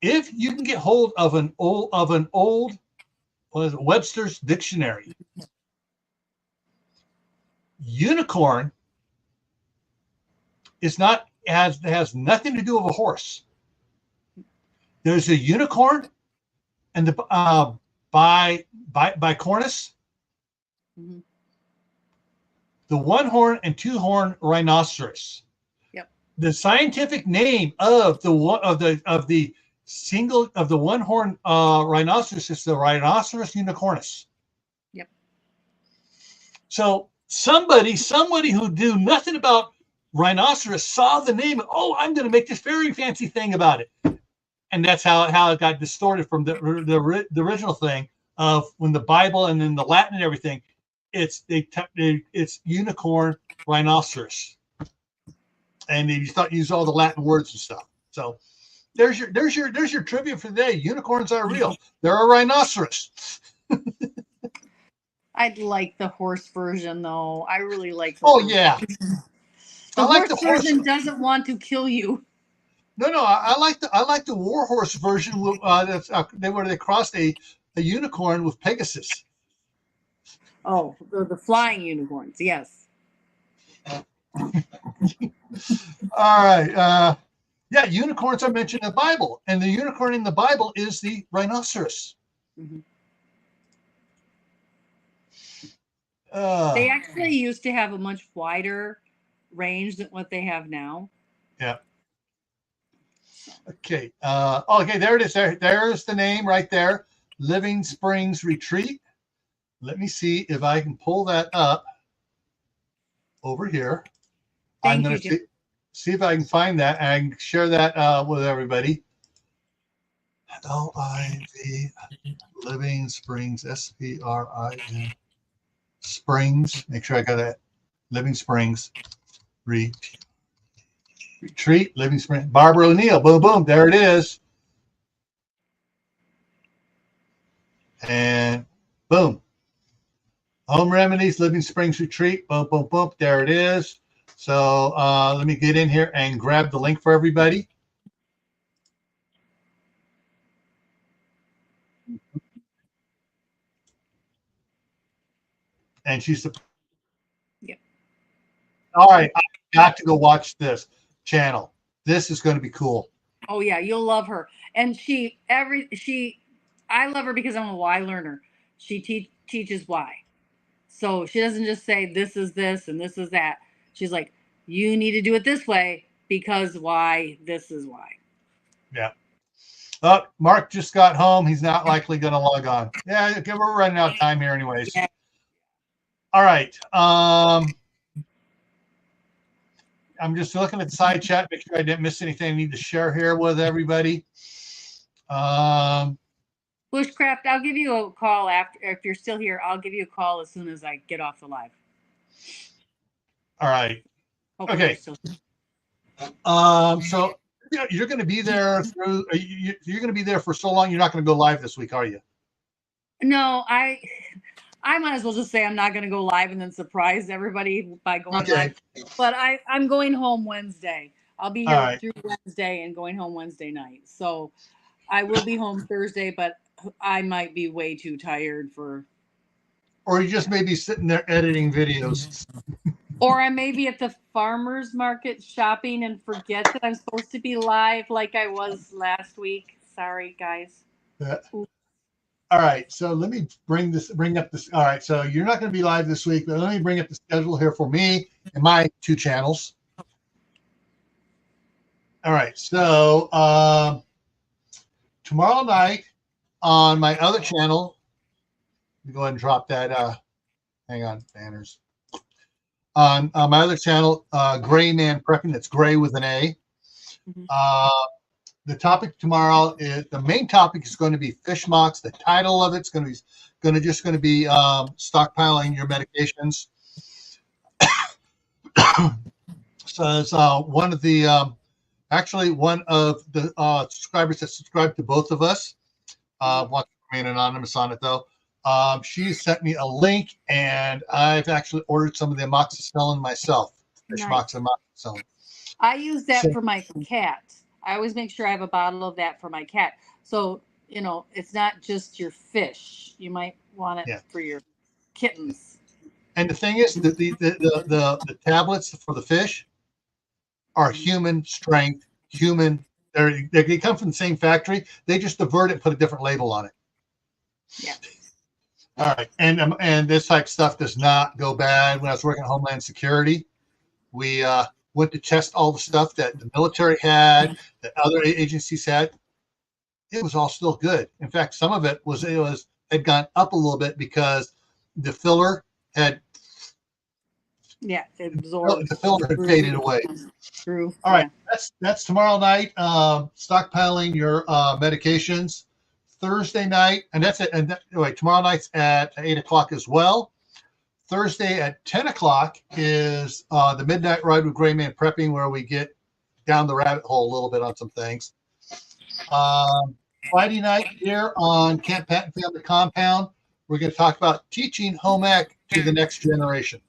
If you can get hold of an old what is it, Webster's dictionary, unicorn is not has nothing to do with a horse. There's a unicorn and the by Cornus, Mm-hmm. the one horn and two horn rhinoceros. Yep. The scientific name of the one of the single of the one horn rhinoceros is the Rhinoceros unicornus. Yep. So somebody who knew nothing about rhinoceros saw the name. Oh, I'm going to make this very fancy thing about it, and that's how it got distorted from the original thing of when the Bible and then the Latin and everything. It's unicorn rhinoceros, and they use all the Latin words and stuff. So there's your trivia for today. Unicorns are real. They're a rhinoceros. I'd like the horse version though. I really like. Oh yeah. The horse version doesn't want to kill you. No, I like the warhorse version. That's where they crossed a unicorn with Pegasus. Oh, the flying unicorns. Yes. All right. Yeah, unicorns are mentioned in the Bible, and the unicorn in the Bible is the rhinoceros. Mm-hmm. They actually used to have a much wider range than what they have now. Yeah. Okay. Okay, there it is. There's the name right there. Living Springs Retreat. Let me see if I can pull that up over here. I'm going to see if I can find that and I can share that with everybody. LIV Living Springs, SPRIN Springs. Make sure I got that. Living Springs Retreat. Living Springs. Barbara O'Neill. Boom, boom. There it is. And boom. Home Remedies, Living Springs Retreat. Boom, boom, boom. There it is. So let me get in here and grab the link for everybody. And she's the. Yep. All right, I got to go watch this channel. This is going to be cool. Oh yeah, you'll love her. And I love her because I'm a why learner. She teaches why. So she doesn't just say this is this and this is that. She's like, you need to do it this way because why, this is why. Yeah. Oh, Mark just got home. He's not likely going to log on. Yeah, okay, we're running out of time here anyways. Yeah. All right. I'm just looking at the side chat, make sure I didn't miss anything I need to share here with everybody. Bushcraft, I'll give you a call after, if you're still here, I'll give you a call as soon as I get off the live. All right. Hopefully okay. So you're going to be there through, you're going to be there for so long, you're not going to go live this week, are you? No, I might as well just say I'm not going to go live and then surprise everybody by going live. But I'm going home Wednesday. I'll be here through Wednesday and going home Wednesday night. So I will be home Thursday, but I might be way too tired for. Or you just may be sitting there editing videos. Or I may be at the farmer's market shopping and forget that I'm supposed to be live like I was last week. Sorry, guys. Yeah. All right, so let me bring up this. All right, so you're not going to be live this week, but let me bring up the schedule here for me and my two channels. All right, so tomorrow night on my other channel, let me go ahead and drop that. Hang on, banners. On my other channel, Gray Man Prepping, that's Gray with an A. Mm-hmm. The topic tomorrow is the main topic is going to be fish mocks. The title of it's going to be stockpiling your medications. So it's one of the subscribers that subscribed to both of us. Wants to remain anonymous on it though. She sent me a link, and I've actually ordered some of the amoxicillin myself. Fish Nice. amoxicillin. I use that for my cat. I always make sure I have a bottle of that for my cat. So, it's not just your fish. You might want it for your kittens. And the thing is, the tablets for the fish are human strength, human. They come from the same factory. They just divert it and put a different label on it. Yeah. All right. And this type of stuff does not go bad. When I was working at Homeland Security, we went to test all the stuff that the military had, that other agencies had. It was all still good. In fact, some of it had gone up a little bit because the filler had absorbed. The filler had faded away. True. All right, that's tomorrow night. Stockpiling your medications. Thursday night, and that's it. And tomorrow night's at 8 o'clock as well. Thursday at 10 o'clock is the Midnight Ride with Gray Man Prepping, where we get down the rabbit hole a little bit on some things. Friday night here on Camppatton Family Compound, we're going to talk about teaching home ec to the next generation.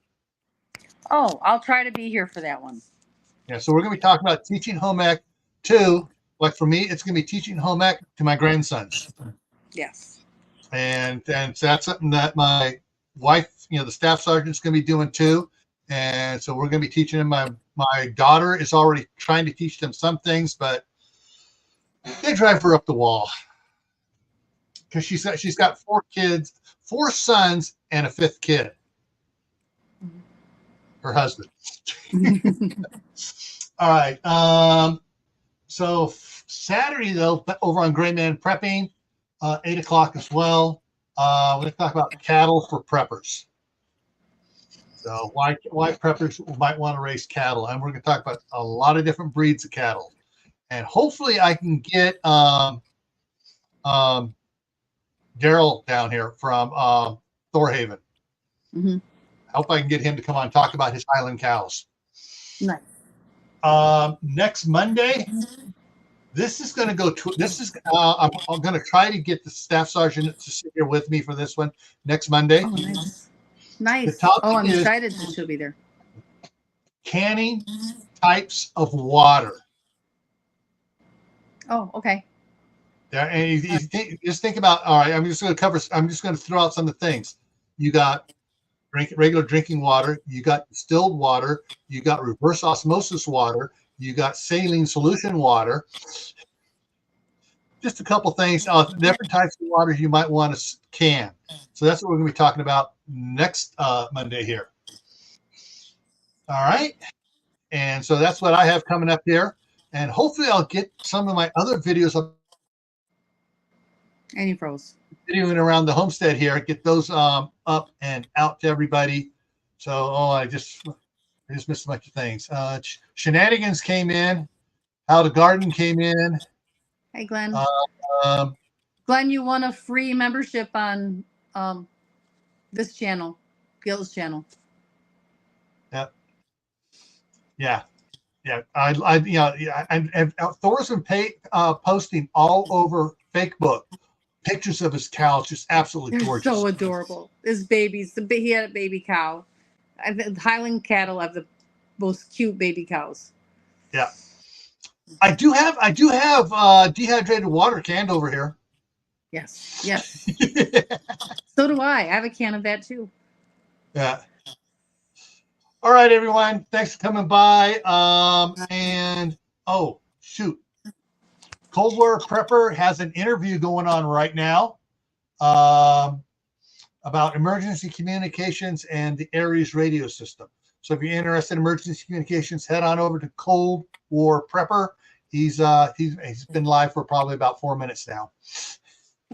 Oh, I'll try to be here for that one. Yeah, so we're going to be talking about teaching home ec to, like for me, it's going to be teaching home ec to my grandsons. Yes. And so that's something that my wife, the staff sergeant, is going to be doing too. And so we're going to be teaching them. My daughter is already trying to teach them some things, but they drive her up the wall because she's got 4 kids, 4 sons, and a 5th kid. Her husband. All right. So Saturday though, over on Gray Man Prepping, 8 o'clock as well. We're going to talk about cattle for preppers. So why preppers might want to raise cattle, and we're going to talk about a lot of different breeds of cattle, and hopefully I can get Daryl down here from Thorhaven. Mm-hmm. I hope I can get him to come on and talk about his Highland cows. Nice. Next Monday, this is going to go to. This is I'm going to try to get the staff sergeant to sit here with me for this one next Monday. Oh, nice. Nice. I'm excited that she'll be there. Canning types of water. Oh, okay. Yeah, and just think about. All right, I'm just going to throw out some of the things. You got regular drinking water. You got distilled water. You got reverse osmosis water. You got saline solution water. Just a couple things. Different types of water you might want to can. So that's what we're going to be talking about next Monday here. All right. And so that's what I have coming up here. And hopefully I'll get some of my other videos up. And you froze. Videoing around the homestead here. Get those up and out to everybody. So, I just missed a bunch of things. Shenanigans came in. How to Garden came in. Hey, Glenn. Glenn, you won a free membership on this channel, Gil's channel. Yeah. And Thor's been posting all over Facebook pictures of his cows, just absolutely gorgeous. They're so adorable. His babies. He had a baby cow. Highland cattle have the most cute baby cows. Yeah. I do have dehydrated water canned over here. Yes. So do I. I have a can of that too. Yeah. All right, everyone. Thanks for coming by. And shoot. Cold War Prepper has an interview going on right now about emergency communications and the Aries radio system. So if you're interested in emergency communications, head on over to Cold War Prepper. He's been live for probably about 4 minutes now.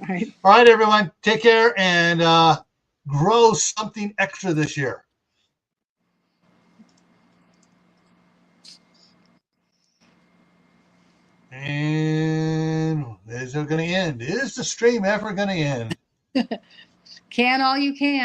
All right, everyone. Take care and grow something extra this year. And is it going to end? Is the stream ever going to end? Can all you can.